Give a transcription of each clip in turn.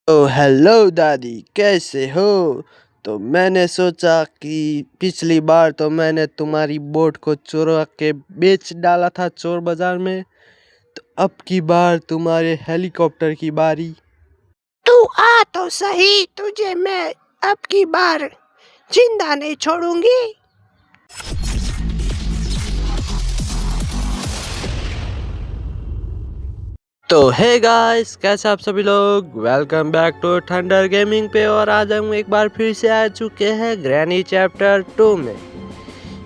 Hello दादी, कैसे हो? तो मैंने सोचा कि पिछली बार तो मैंने तुम्हारी बोट को चुरा के बेच डाला था चोर बाजार में। तो अब की बार तुम्हारे हेलीकॉप्टर की बारी। तू आ तो सही, तुझे मैं अब की बार जिंदा नहीं छोड़ूंगी। तो हे गाइस, कैसे आप सभी लोग? Welcome back to Thunder Gaming पे। और आज हम एक बार फिर से आ चुके हैं ग्रैनी चैप्टर 2 में,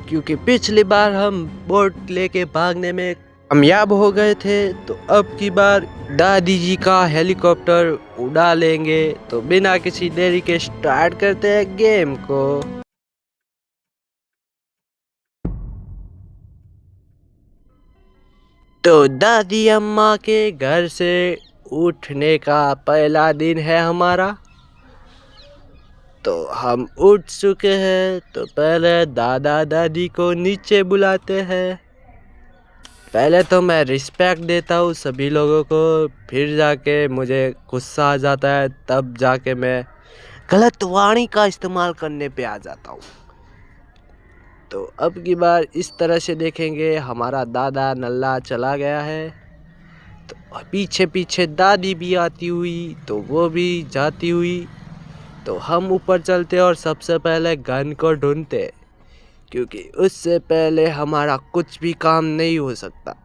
क्योंकि पिछली बार हम बोट लेके भागने में कामयाब हो गए थे। तो अब की बार दादी जी का हेलीकॉप्टर उड़ा लेंगे। तो बिना किसी देरी के स्टार्ट करते हैं गेम को। तो दादी अम्मा के घर से उठने का पहला दिन है हमारा। तो हम उठ चुके हैं। तो पहले दादा दादी को नीचे बुलाते हैं। पहले तो मैं रिस्पेक्ट देता हूँ सभी लोगों को, फिर जाके मुझे गुस्सा आ जाता है, तब जाके मैं गलत वाणी का इस्तेमाल करने पे आ जाता हूँ। तो अब की बार इस तरह से देखेंगे, हमारा दादा नल्ला चला गया है। तो पीछे पीछे दादी भी आती हुई, तो वो भी जाती हुई। तो हम ऊपर चलते और सबसे पहले गन को ढूंढते, क्योंकि उससे पहले हमारा कुछ भी काम नहीं हो सकता।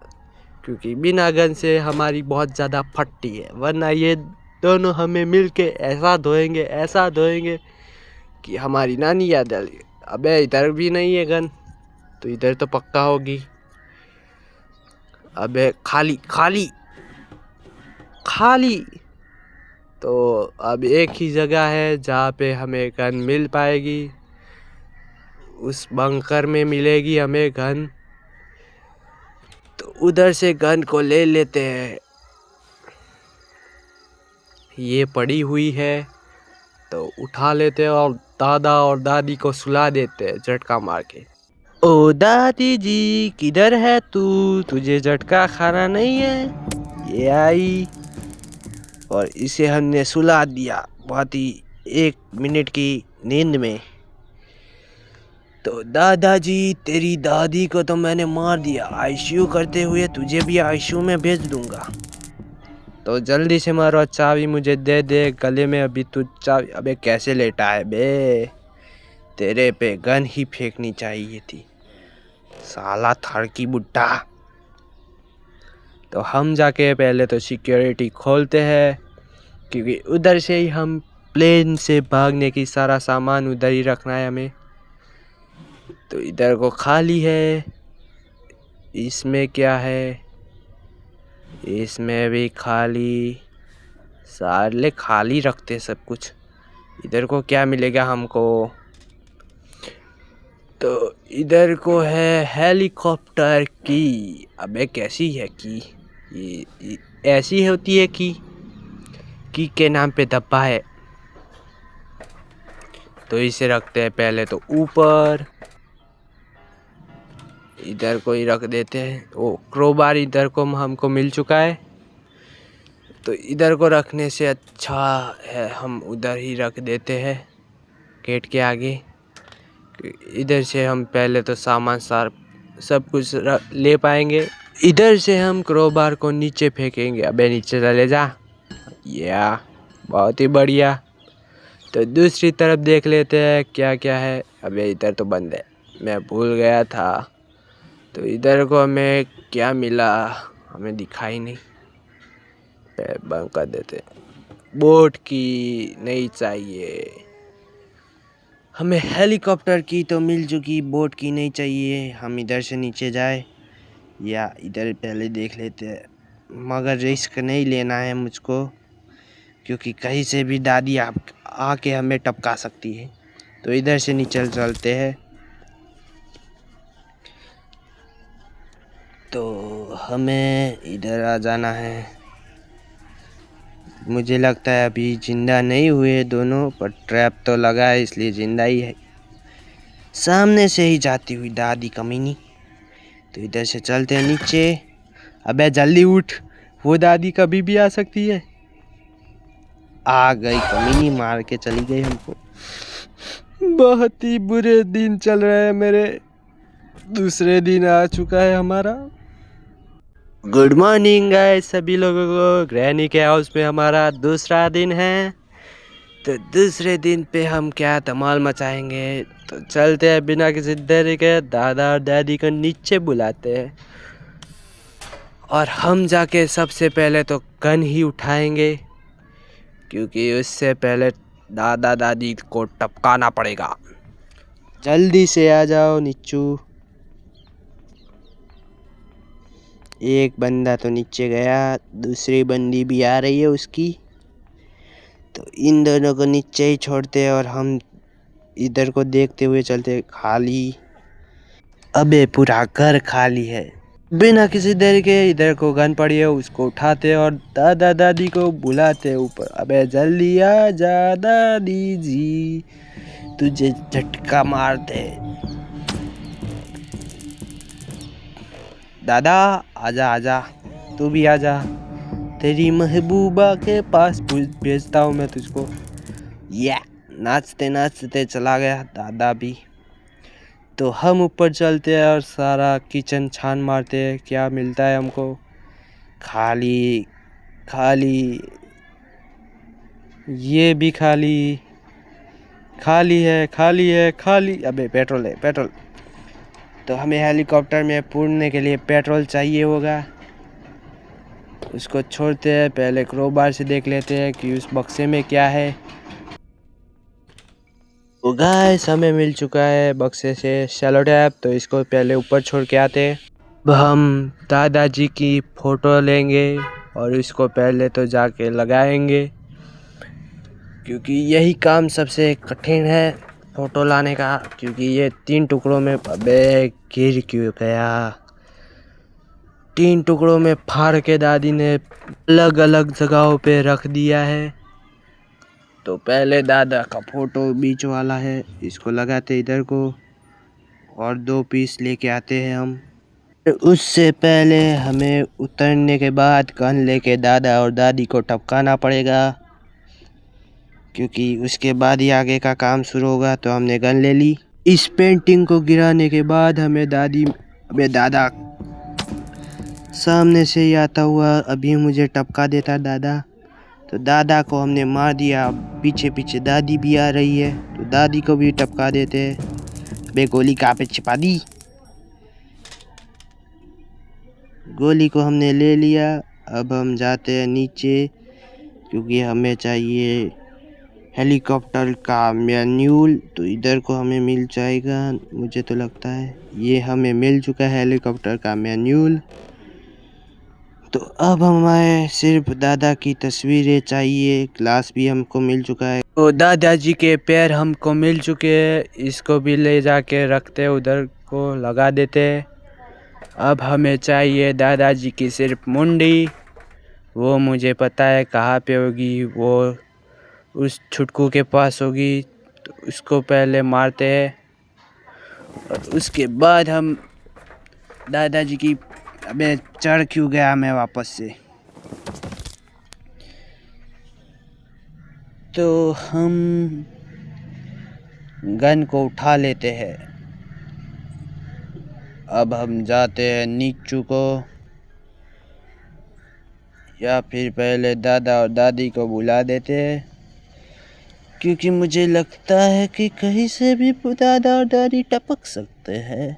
क्योंकि बिना गन से हमारी बहुत ज़्यादा फटती है, वरना ये दोनों हमें मिलके ऐसा धोएंगे कि हमारी नानी याद आ रही। अबे इधर भी नहीं है गन, तो इधर तो पक्का होगी। अबे खाली खाली खाली। तो अब एक ही जगह है जहाँ पे हमें गन मिल पाएगी, उस बंकर में मिलेगी हमें गन। तो उधर से गन को ले लेते हैं, ये पड़ी हुई है तो उठा लेते हैं और दादा और दादी को सुला देते हैं झटका मार के। ओ दादी जी, किधर है तू? तुझे झटका खाना नहीं है? ये आई और इसे हमने सुला दिया बहुत ही 1 मिनट की नींद में। तो दादाजी, तेरी दादी को तो मैंने मार दिया, आईसीयू करते हुए तुझे भी आईसीयू में भेज दूंगा। तो जल्दी से मारो, चाबी मुझे दे दे, गले में अभी तू चाबी। अबे कैसे लेटा है बे? तेरे पे गन ही फेंकनी चाहिए थी, साला थड़की बुड्ढा। तो हम जाके पहले तो सिक्योरिटी खोलते हैं, क्योंकि उधर से ही हम प्लेन से भागने की सारा सामान उधर ही रखना है हमें। तो इधर को खाली है, इसमें क्या है? इसमें भी खाली, साले खाली रखते सब कुछ। इधर को क्या मिलेगा हमको? तो इधर को है हेलीकॉप्टर की। अबे कैसी है की? ये ऐसी होती है की के नाम पे धब्बा है। तो इसे रखते हैं पहले तो ऊपर, इधर को ही रख देते हैं। ओ क्रोबार इधर को हमको मिल चुका है, तो इधर को रखने से अच्छा है हम उधर ही रख देते हैं गेट के आगे। इधर से हम पहले तो सामान सब कुछ ले पाएंगे। इधर से हम क्रोबार को नीचे फेंकेंगे। अबे नीचे चले जा। या बहुत ही बढ़िया। तो दूसरी तरफ देख लेते हैं क्या क्या है। अबे इधर तो बंद है, मैं भूल गया था। तो इधर को हमें क्या मिला? हमें दिखाई नहीं, बंद कर देते। बोट की नहीं चाहिए हमें, हेलीकॉप्टर की तो मिल चुकी, बोट की नहीं चाहिए। हम इधर से नीचे जाए या इधर पहले देख लेते हैं, मगर रिस्क नहीं लेना है मुझको, क्योंकि कहीं से भी दादी आप आके हमें टपका सकती है। तो इधर से नीचे चलते हैं। तो हमें इधर आ जाना है। मुझे लगता है अभी जिंदा नहीं हुए दोनों, पर ट्रैप तो लगा है इसलिए जिंदा ही है। सामने से ही जाती हुई दादी कमीनी। तो इधर से चलते हैं नीचे। अबे जल्दी उठ, वो दादी कभी भी आ सकती है। आ गई कमीनी, मार के चली गई हमको। बहुत ही बुरे दिन चल रहे हैं मेरे। दूसरे दिन आ चुका है हमारा। गुड मॉर्निंग गाइस सभी लोगों को। ग्रैनी के हाउस में हमारा दूसरा दिन है। तो दूसरे दिन पे हम क्या धमाल मचाएंगे। तो चलते हैं बिना किसी देरी के, दादा और दादी को नीचे बुलाते हैं। और हम जाके सबसे पहले तो गन ही उठाएंगे, क्योंकि उससे पहले दादा दादी को टपकाना पड़ेगा। जल्दी से आ जाओ नीचू। एक बंदा तो नीचे गया, दूसरी बंदी भी आ रही है उसकी। तो इन दोनों को नीचे ही छोड़ते हैं और हम इधर को देखते हुए चलते। खाली, अबे पूरा घर खाली है। बिना किसी देरी के इधर को गन पड़ी है, उसको उठाते और दादा दादी को बुलाते ऊपर। अबे जल्दी आ जा दादी जी, तुझे झटका मारते। दादा आजा आजा, तू भी आजा, तेरी महबूबा के पास भेजता हूँ मैं तुझको। या नाचते नाचते चला गया दादा भी। तो हम ऊपर चलते हैं और सारा किचन छान मारते हैं। क्या मिलता है हमको? खाली खाली, ये भी खाली, खाली है खाली है खाली। अबे पेट्रोल है पेट्रोल। तो हमें हेलीकॉप्टर में पूरने के लिए पेट्रोल चाहिए होगा। उसको छोड़ते हैं, पहले क्रोबार से देख लेते हैं कि उस बक्से में क्या है। तो गाइस हमें मिल चुका है बक्से से सेलो टैप। तो इसको पहले ऊपर छोड़ के आते हैं। अब हम दादाजी की फ़ोटो लेंगे और इसको पहले तो जाके लगाएंगे, क्योंकि यही काम सबसे कठिन है फ़ोटो लाने का। क्योंकि ये 3 टुकड़ों में, अबे गिर क्यों गया, 3 टुकड़ों में फाड़ के दादी ने अलग अलग जगहों पे रख दिया है। तो पहले दादा का फ़ोटो बीच वाला है, इसको लगाते इधर को और 2 पीस लेके आते हैं हम। उससे पहले हमें उतरने के बाद गन लेके दादा और दादी को टपकाना पड़ेगा, क्योंकि उसके बाद ही आगे का काम शुरू होगा। तो हमने गन ले ली। इस पेंटिंग को गिराने के बाद हमें दादा सामने से ही आता हुआ अभी मुझे टपका देता दादा। तो दादा को हमने मार दिया। पीछे पीछे दादी भी आ रही है, तो दादी को भी टपका देते हैं। बे गोली कहाँ पे छिपा दी? गोली को हमने ले लिया। अब हम जाते हैं नीचे, क्योंकि हमें चाहिए हेलीकॉप्टर का मैन्यूल। तो इधर को हमें मिल जाएगा, मुझे तो लगता है ये हमें मिल चुका है हेलीकॉप्टर का मैन्यूल। तो अब हमें सिर्फ दादा की तस्वीरें चाहिए। ग्लास भी हमको मिल चुका है। तो दादाजी के पैर हमको मिल चुके हैं, इसको भी ले जाके रखते, उधर को लगा देते। अब हमें चाहिए दादाजी की सिर्फ मुंडी। वो मुझे पता है कहाँ पे होगी, वो उस छुटकू के पास होगी। तो उसको पहले मारते हैं और उसके बाद हम दादाजी की, अबे चढ़ क्यों गया मैं वापस से। तो हम गन को उठा लेते हैं। अब हम जाते हैं नीचू को, या फिर पहले दादा और दादी को बुला देते हैं, क्योंकि मुझे लगता है कि कहीं से भी दादा और दादी टपक सकते हैं।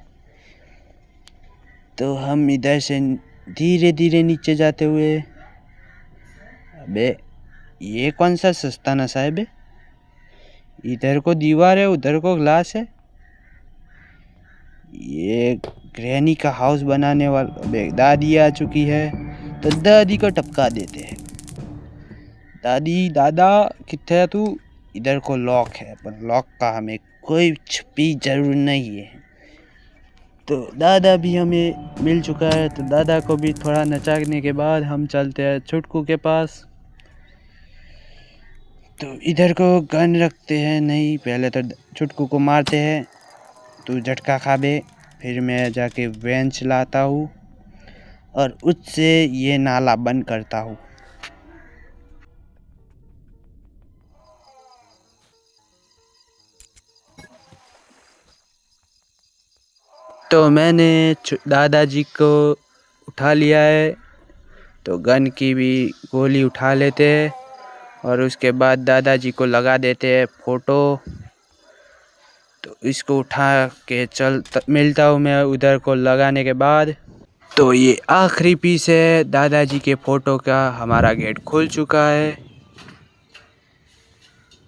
तो हम इधर से धीरे धीरे नीचे जाते हुए, अबे ये कौन सा सस्ता नशा है बे? इधर को दीवार है, उधर को ग्लास है। ये ग्रैनी का हाउस बनाने वाला, अबे दादी आ चुकी है। तो दादी को टपका देते हैं। दादी दादा किथे है तू? इधर को लॉक है, पर लॉक का हमें कोई भी जरूर नहीं है। तो दादा भी हमें मिल चुका है। तो दादा को भी थोड़ा नचाने के बाद हम चलते हैं छुटकू के पास। तो इधर को गन रखते हैं, नहीं पहले तो छुटकू को मारते हैं, तू झटका खा बे। फिर मैं जाके वैन चलाता हूँ और उससे ये नाला बंद करता हूँ। तो मैंने दादाजी को उठा लिया है। तो गन की भी गोली उठा लेते हैं और उसके बाद दादाजी को लगा देते हैं फ़ोटो। तो इसको उठा के मिलता हूँ मैं उधर को लगाने के बाद। तो ये आखिरी पीस है दादाजी के फ़ोटो का। हमारा गेट खुल चुका है।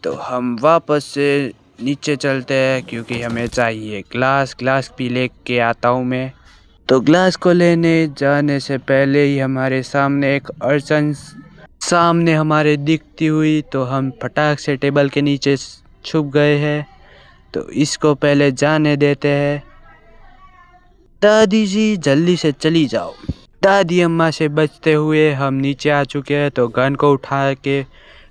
तो हम वापस से नीचे चलते हैं क्योंकि हमें चाहिए ग्लास भी लेके आता हूँ मैं। तो ग्लास को लेने जाने से पहले ही हमारे सामने एक अड़चन सामने हमारे दिखती हुई, तो हम फटाक से टेबल के नीचे छुप गए हैं। तो इसको पहले जाने देते हैं। दादी जी जल्दी से चली जाओ। दादी अम्मा से बचते हुए हम नीचे आ चुके हैं। तो गन को उठा के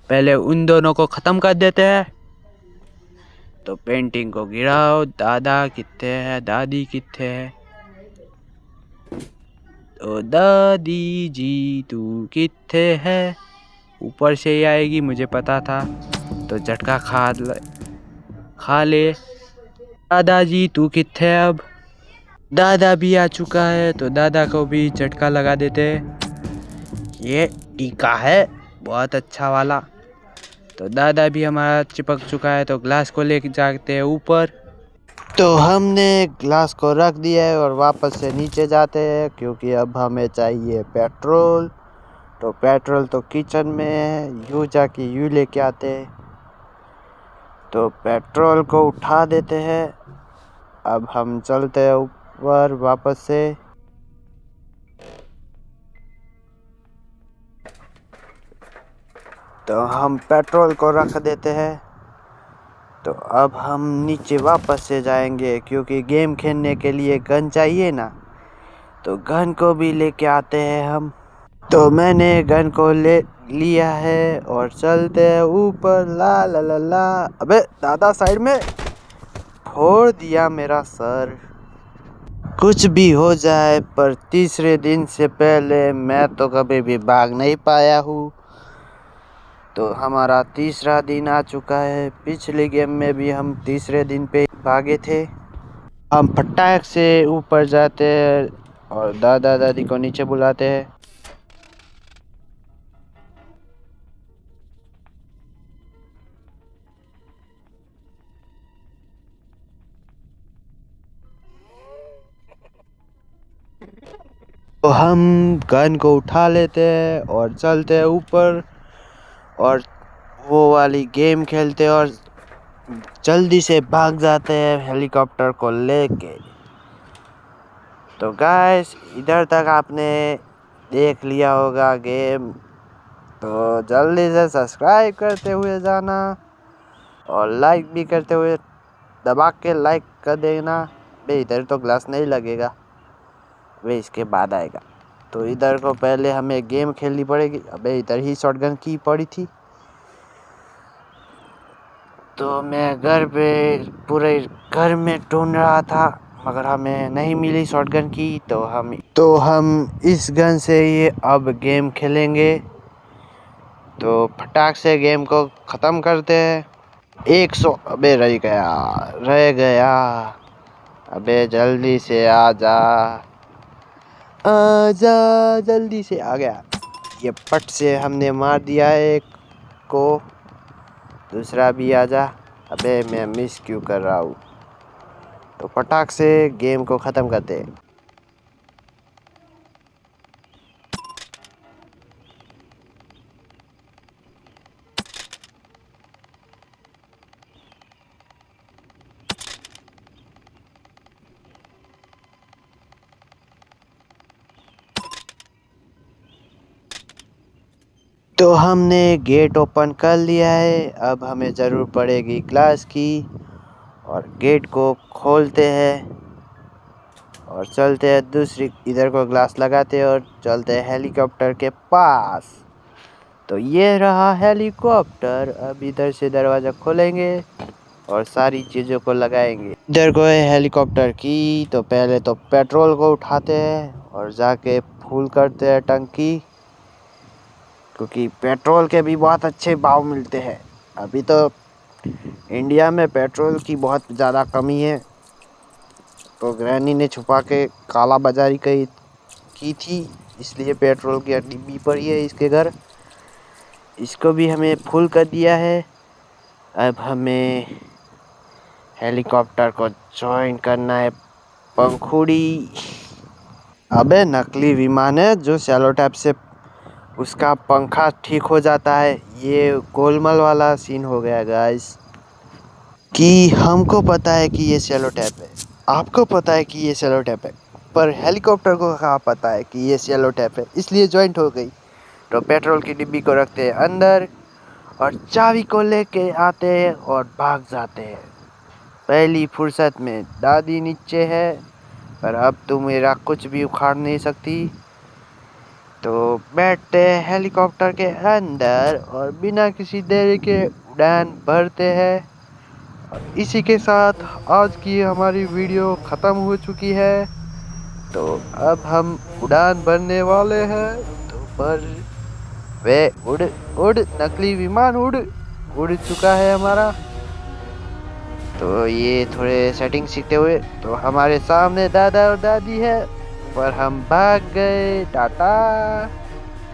पहले उन दोनों को ख़त्म कर देते हैं। तो पेंटिंग को गिराओ। दादा कितने हैं, दादी कितने हैं? तो दादी जी तू कितने है? ऊपर से ही आएगी, मुझे पता था। तो झटका खा ले। दादाजी तू कितने है? अब दादा भी आ चुका है। तो दादा को भी झटका लगा देते हैं। ये टीका है बहुत अच्छा वाला। तो दादा भी हमारा चिपक चुका है। तो ग्लास को लेके जाते हैं ऊपर। तो हमने ग्लास को रख दिया है और वापस से नीचे जाते हैं क्योंकि अब हमें चाहिए पेट्रोल। तो पेट्रोल तो किचन में है, यूँ जाके यूँ लेके आते हैं। तो पेट्रोल को उठा देते हैं। अब हम चलते हैं ऊपर वापस से। तो हम पेट्रोल को रख देते हैं। तो अब हम नीचे वापस से जाएंगे क्योंकि गेम खेलने के लिए गन चाहिए ना। तो गन को भी लेके आते हैं हम। तो मैंने गन को ले लिया है और चलते हैं ऊपर। ला ला ला ला। अबे दादा साइड में, फोड़ दिया मेरा सर। कुछ भी हो जाए पर तीसरे दिन से पहले मैं तो कभी भी भाग नहीं पाया हूँ। तो हमारा तीसरा दिन आ चुका है। पिछले गेम में भी हम तीसरे दिन पे भागे थे। हम फटाक से ऊपर जाते हैं और दादा दादी को नीचे बुलाते हैं। तो हम गन को उठा लेते हैं और चलते हैं ऊपर और वो वाली गेम खेलते हैं और जल्दी से भाग जाते हैं हेलीकॉप्टर को लेके। तो गाइस इधर तक आपने देख लिया होगा गेम। तो जल्दी से सब्सक्राइब करते हुए जाना और लाइक भी करते हुए दबा के लाइक कर देना। बे इधर तो ग्लास नहीं लगेगा, वे इसके बाद आएगा। तो इधर को पहले हमें गेम खेलनी पड़ेगी। अबे इधर ही शॉटगन की पड़ी थी। तो मैं घर पे पूरे घर में ढूंढ रहा था मगर हमें नहीं मिली शॉटगन की। तो हम इस गन से ही अब गेम खेलेंगे। तो फटाक से गेम को ख़त्म करते हैं। 100। अबे रह गया। अबे जल्दी से आजा जल्दी से। आ गया। ये पट से हमने मार दिया है एक को। दूसरा भी आजा। अबे मैं मिस क्यों कर रहा हूँ। तो फटाक से गेम को ख़त्म करते हैं। तो हमने गेट ओपन कर लिया है। अब हमें ज़रूर पड़ेगी ग्लास की और गेट को खोलते हैं और चलते हैं दूसरी इधर को ग्लास लगाते हैं और चलते हैं हेलीकॉप्टर के पास। तो ये रहा हेलीकॉप्टर। अब इधर से दरवाज़ा खोलेंगे और सारी चीज़ों को लगाएंगे। इधर को है हेलीकॉप्टर की। तो पहले तो पेट्रोल को उठाते हैं और जाके फुल करते हैं टंकी क्योंकि पेट्रोल के भी बहुत अच्छे भाव मिलते हैं। अभी तो इंडिया में पेट्रोल की बहुत ज़्यादा कमी है। तो ग्रैनी ने छुपा के काला बाजारी की थी, इसलिए पेट्रोल की डिब्बी पड़ी है इसके घर। इसको भी हमें फुल कर दिया है। अब हमें हेलीकॉप्टर को ज्वाइन करना है पंखुड़ी। अबे नकली विमान है जो सेलो टैप से उसका पंखा ठीक हो जाता है। ये गोलमाल वाला सीन हो गया गाइस। कि हमको पता है कि ये सेलो टैप है, आपको पता है कि ये सेलो टैप है, पर हेलीकॉप्टर को कहाँ पता है कि ये सेलो टैप है, इसलिए ज्वाइंट हो गई। तो पेट्रोल की डिब्बी को रखते हैं अंदर और चाबी को लेके आते हैं और भाग जाते हैं। पहली फुर्सत में दादी नीचे है, पर अब तो मेरा कुछ भी उखाड़ नहीं सकती। तो बैठते हैं हेलीकॉप्टर के अंदर और बिना किसी देरी के उड़ान भरते हैं। और इसी के साथ आज की हमारी वीडियो ख़त्म हो चुकी है। तो अब हम उड़ान भरने वाले हैं। तो पर वे उड़ नकली विमान उड़ चुका है हमारा। तो ये थोड़े सेटिंग सीखते हुए, तो हमारे सामने दादा और दादी है, पर हम भाग गए। टाटा,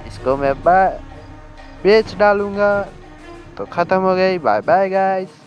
इसको मैं बेच डालूंगा। तो ख़त्म हो गई। Bye bye guys.